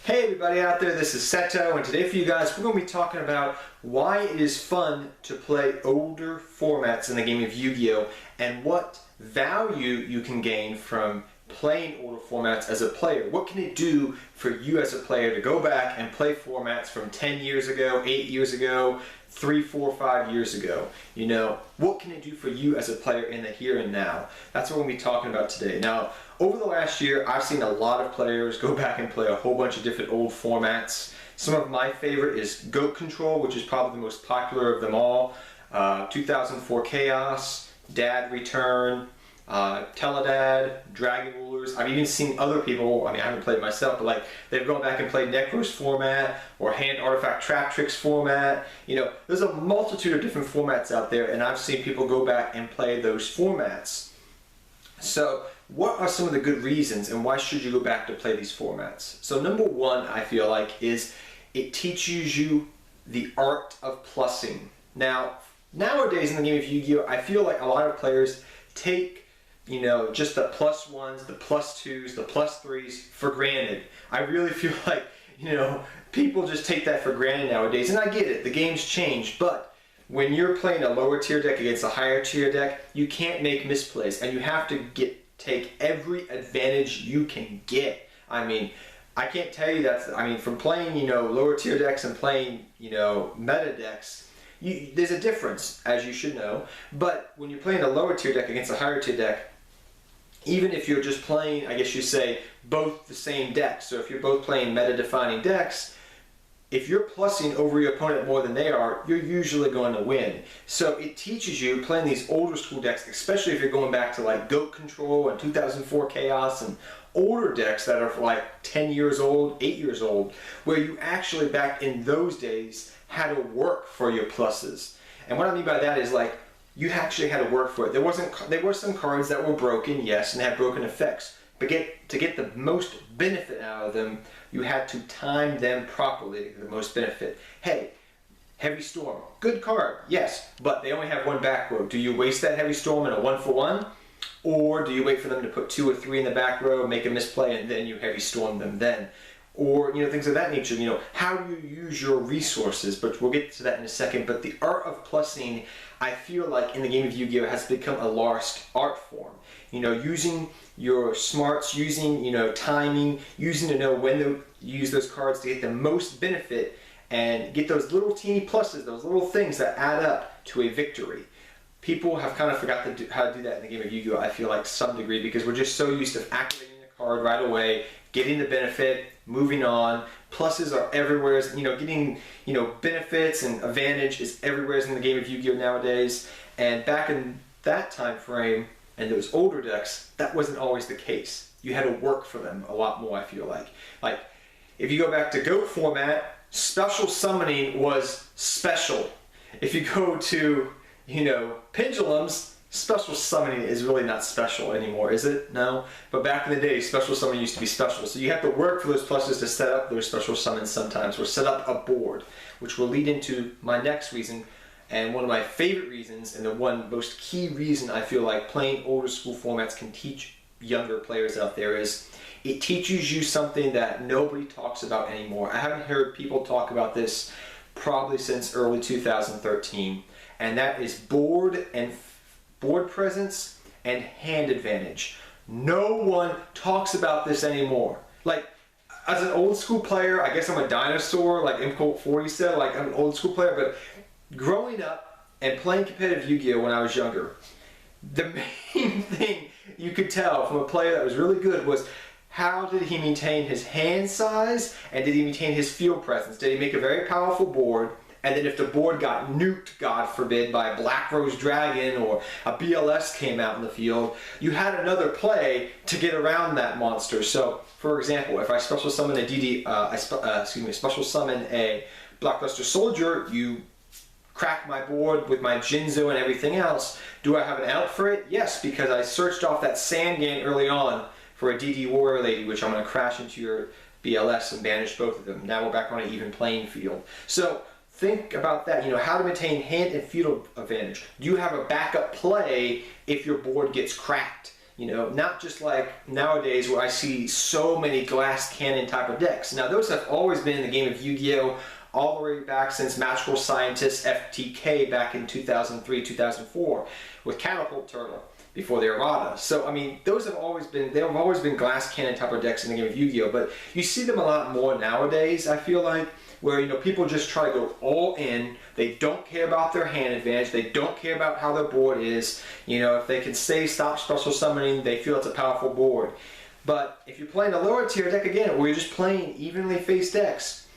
Hey everybody out there, this is Seto, and today for you guys we're going to be talking about why it is fun to play older formats in the game of Yu-Gi-Oh! And what value you can gain from playing older formats as a player. What can it do for you as a player to go back and play formats from 10 years ago, 8 years ago, 3, 4, 5 years ago? You know, what can it do for you as a player in the here and now? That's what we'll be talking about today. Now, over the last year, I've seen a lot of players go back and play a whole bunch of different old formats. Some of my favorite is Goat Control, which is probably the most popular of them all. 2004 Chaos, Dad Return, Teledad, Dragon Rulers. I've even seen other people, I mean I haven't played it myself, but like they've gone back and played Necros format or Hand Artifact Trap Tricks format. You know, there's a multitude of different formats out there, and I've seen people go back and play those formats. So what are some of the good reasons and why should you go back to play these formats? So number one, I feel like, is it teaches you the art of plussing. Now, nowadays in the game of Yu-Gi-Oh! I feel like a lot of players take, you know, just the +1s, the +2s, the +3s for granted. I really feel like, you know, people just take that for granted nowadays, and I get it, the game's changed, but when you're playing a lower tier deck against a higher tier deck, you can't make misplays, and you have to take every advantage you can get. I mean, I can't tell you that, I mean, from playing, you know, lower tier decks and playing, you know, meta decks, there's a difference, as you should know, but when you're playing a lower tier deck against a higher tier deck, even if you're just playing, I guess you say, both the same decks, so if you're both playing meta-defining decks, if you're plussing over your opponent more than they are, you're usually going to win. So it teaches you, playing these older school decks, especially if you're going back to like Goat Control and 2004 Chaos and older decks that are like 10 years old, 8 years old, where you actually back in those days had to work for your pluses. And what I mean by that is like, you actually had to work for it. There were some cards that were broken, yes, and they had broken effects. But to get the most benefit out of them, you had to time them properly to get the most benefit. Hey, Heavy Storm, good card, yes, but they only have one back row. Do you waste that Heavy Storm in a 1-for-1? Or do you wait for them to put 2 or 3 in the back row, make a misplay, and then you Heavy Storm them then? Or, you know, things of that nature. You know, how do you use your resources? But we'll get to that in a second. But the art of plussing, I feel like in the game of Yu-Gi-Oh! Has become a lost art form. You know, using your smarts, using, you know, timing, using to know when to use those cards to get the most benefit and get those little teeny pluses, those little things that add up to a victory. People have kind of forgot how to do that in the game of Yu-Gi-Oh! I feel like to some degree, because we're just so used to activating the card right away, getting the benefit, moving on. Pluses are everywhere, you know, getting, you know, benefits and advantage is everywhere in the game of Yu-Gi-Oh! Nowadays. And back in that time frame and those older decks, that wasn't always the case. You had to work for them a lot more, I feel like. Like, if you go back to Goat format, special summoning was special. If you go to, you know, Pendulums, special summoning is really not special anymore, is it? No. But back in the day, special summoning used to be special. So you have to work for those pluses to set up those special summons sometimes, or set up a board, which will lead into my next reason, and one of my favorite reasons, and the one most key reason I feel like playing older school formats can teach younger players out there is it teaches you something that nobody talks about anymore. I haven't heard people talk about this probably since early 2013, and that is board presence and hand advantage. No one talks about this anymore. Like, as an old school player, I guess I'm a dinosaur, like M40 said, like I'm an old school player, but growing up and playing competitive Yu-Gi-Oh! When I was younger, the main thing you could tell from a player that was really good was how did he maintain his hand size, and did he maintain his field presence? Did he make a very powerful board? And then if the board got nuked, God forbid, by a Black Rose Dragon or a BLS came out in the field, you had another play to get around that monster. So, for example, if I special summon special summon a Blockbuster Soldier, you crack my board with my Jinzo and everything else. Do I have an out for it? Yes, because I searched off that Sand game early on for a DD Warrior Lady, which I'm going to crash into your BLS and banish both of them. Now we're back on an even playing field. So think about that, you know, how to maintain hand and field advantage. Do you have a backup play if your board gets cracked? You know, not just like nowadays where I see so many glass cannon type of decks. Now those have always been in the game of Yu-Gi-Oh! All the way back since Magical Scientist FTK back in 2003, 2004 with Catapult Turtle before the errata. So I mean, those have always been glass cannon type of decks in the game of Yu-Gi-Oh! But you see them a lot more nowadays, I feel like, where, you know, people just try to go all in. They don't care about their hand advantage. They don't care about how their board is. You know, if they can stop special summoning, they feel it's a powerful board. But if you're playing a lower tier deck again, where you're just playing evenly faced decks,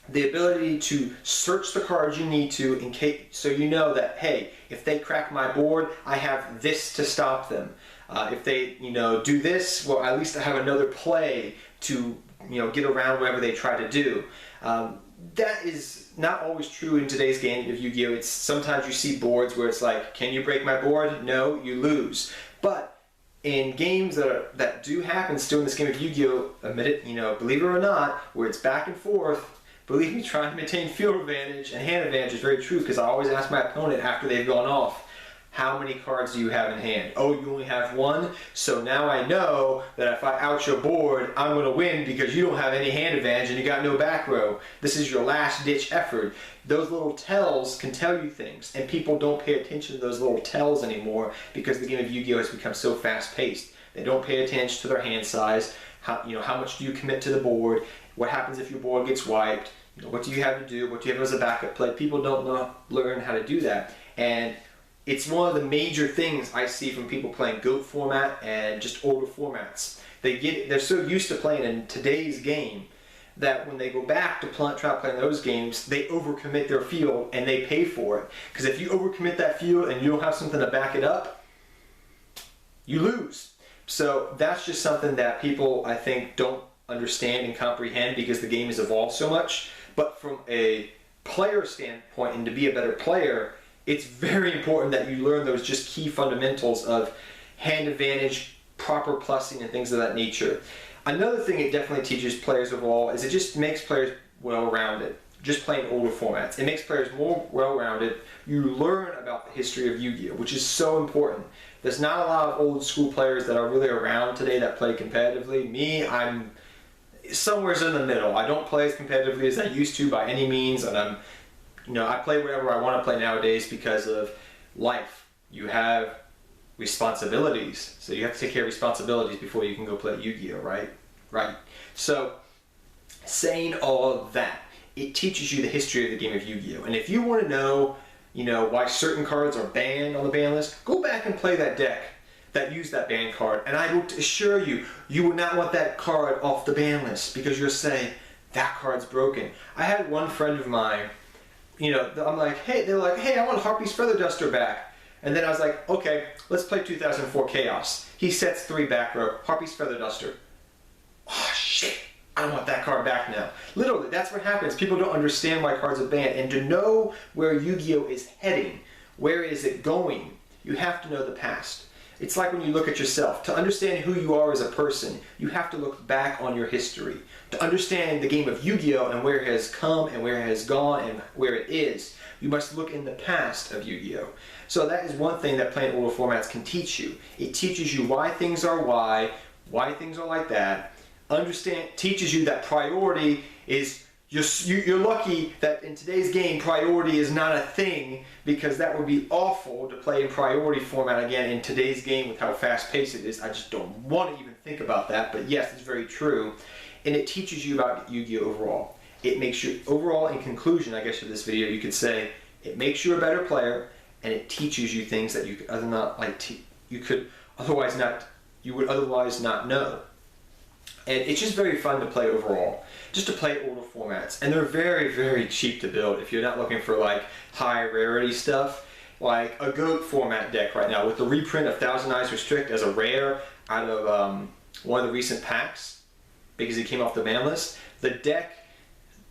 the ability to search the cards you need to in case, so you know that, hey, if they crack my board, I have this to stop them. If they, you know, do this, well, at least I have another play to, you know, get around whatever they try to do. That is not always true in today's game of Yu-Gi-Oh! It's sometimes you see boards where it's like, can you break my board? No, you lose. But in games that do happen still in this game of Yu-Gi-Oh! Admit it, you know, believe it or not, where it's back and forth, believe me, trying to maintain field advantage and hand advantage is very true, because I always ask my opponent after they've gone off, how many cards do you have in hand? Oh, you only have one? So now I know that if I out your board, I'm going to win because you don't have any hand advantage and you got no back row. This is your last ditch effort. Those little tells can tell you things, and people don't pay attention to those little tells anymore because the game of Yu-Gi-Oh! Has become so fast paced. They don't pay attention to their hand size, how much do you commit to the board, what happens if your board gets wiped, you know, what do you have to do, what do you have as a backup play. People don't learn how to do that. And it's one of the major things I see from people playing GOAT format and just older formats. They're so used to playing in today's game that when they go back to try to play in those games, they overcommit their field and they pay for it. Because if you overcommit that field and you don't have something to back it up, you lose. So that's just something that people, I think, don't understand and comprehend because the game has evolved so much. But from a player standpoint, and to be a better player, it's very important that you learn those just key fundamentals of hand advantage, proper plussing, and things of that nature. Another thing it definitely teaches players overall is it just makes players well-rounded. Just playing older formats. It makes players more well-rounded. You learn about the history of Yu-Gi-Oh!, which is so important. There's not a lot of old school players that are really around today that play competitively. Me, I'm somewhere in the middle. I don't play as competitively as I used to by any means, and I play whatever I want to play nowadays because of life. You have responsibilities, so you have to take care of responsibilities before you can go play Yu-Gi-Oh! Right. So, saying all of that, it teaches you the history of the game of Yu-Gi-Oh! And if you want to know, why certain cards are banned on the ban list, go back and play that deck that used that ban card, and I will assure you, you would not want that card off the ban list because you'll say, that card's broken. I had one friend of mine, I'm like, they're like, hey, I want Harpy's Feather Duster back. And then I was like, okay, let's play 2004 Chaos. He sets 3 back row, Harpy's Feather Duster. Oh shit, I don't want that card back now. Literally, that's what happens. People don't understand why cards are banned. And to know where Yu-Gi-Oh! Is heading, where is it going, you have to know the past. It's like when you look at yourself. To understand who you are as a person, you have to look back on your history. To understand the game of Yu-Gi-Oh! And where it has come and where it has gone and where it is, you must look in the past of Yu-Gi-Oh! So that is one thing that playing older formats can teach you. It teaches you why things are why things are like that. Teaches you that priority is, you're lucky that in today's game priority is not a thing, because that would be awful to play in priority format again in today's game with how fast paced it is. I just don't want to even think about that, but yes, it's very true. And it teaches you about Yu-Gi-Oh! Overall. It makes you, overall, in conclusion, I guess, of this video, you could say, it makes you a better player, and it teaches you things that you would otherwise not know. And it's just very fun to play overall, just to play older formats. And they're very, very cheap to build if you're not looking for like high rarity stuff. Like a GOAT format deck right now with the reprint of Thousand Eyes Restrict as a rare out of one of the recent packs because it came off the ban list. The deck,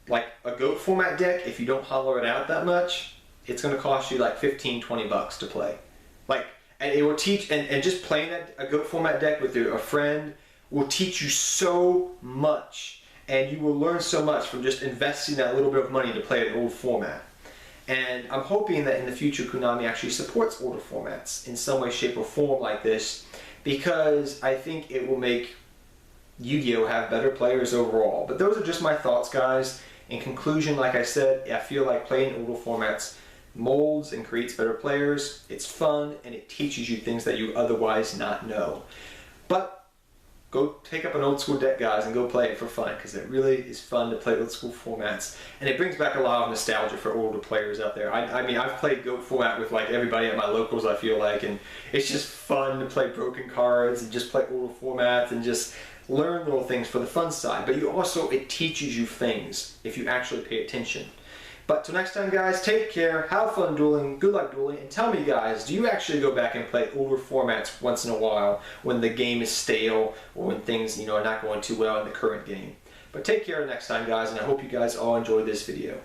like a GOAT format deck, if you don't hollow it out that much, it's going to cost you like 15-20 bucks to play. And it will teach, and just playing a GOAT format deck with a friend will teach you so much, and you will learn so much from just investing that little bit of money to play an old format. And I'm hoping that in the future Konami actually supports older formats in some way, shape, or form like this because I think it will make Yu-Gi-Oh! Have better players overall. But those are just my thoughts, guys. In conclusion, like I said, I feel like playing older formats molds and creates better players. It's fun and it teaches you things that you otherwise not know. But go take up an old school deck, guys, and go play it for fun, because it really is fun to play old school formats, and it brings back a lot of nostalgia for older players out there. I mean, I've played GOAT format with like everybody at my locals, I feel like, and it's just fun to play broken cards and just play older formats and just learn little things for the fun side. But it teaches you things if you actually pay attention. But till next time, guys, take care, have fun dueling, good luck dueling, and tell me, guys, do you actually go back and play older formats once in a while when the game is stale or when things, are not going too well in the current game? But take care next time, guys, and I hope you guys all enjoyed this video.